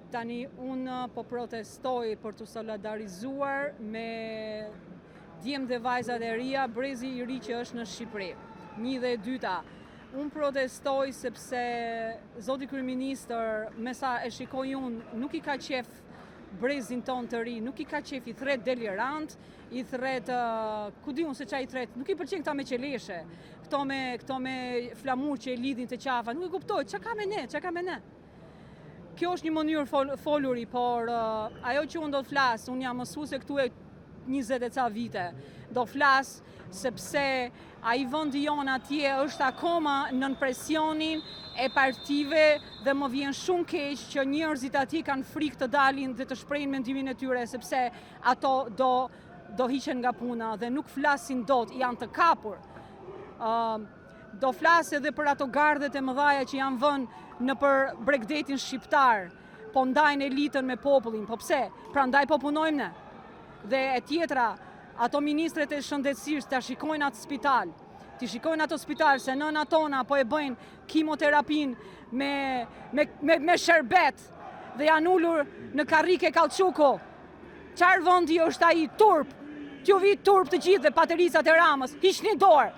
Tani, unë po protestoj për të solidarizuar me djemt dhe vajzat e rria, brezi i ri që është në Shqipëri. Një dhe dyta, unë protestoj sepse zoti kryeministër, me sa e shikoj unë, nuk i ka qef brezin ton të ri, nuk i ka qef, i thret delirant, i thret, ku di unë se qa i thret, nuk i pëlqen këta me qeleshe, këto me flamur që i lidhin të qafa, nuk i kuptoj, qa ka me ne? Kjo është një mënyrë foluri, por ajo që unë do të flasë, unë jam mësuese këtu e 20 e ca vite, do flasë sepse a i vëndi jonë atje është akoma nën presionin e partive dhe më vjen shumë keq që njerëzit atje kanë frikë të dalin dhe të shprehin mendimin e tyre sepse ato do hiqen nga puna dhe nuk flasin dot, janë të kapur. Do flasë edhe për ato gardhet e mëdhaja që janë vënë në për Bregdetin shqiptar, po ndajnë elitën me popullin, po pse? Pra ndaj po punojmë ne. Dhe e tjetra, ato ministret e shëndetësisë të shikojnë atë spital, se nëna tona po e bëjnë kimoterapin me sherbet dhe janë ullur në karrike Kallçuku. Qarë vendi është ai turp? T'ju vi turp të gjithë dhe patericat e Ramës, hiqni dorë.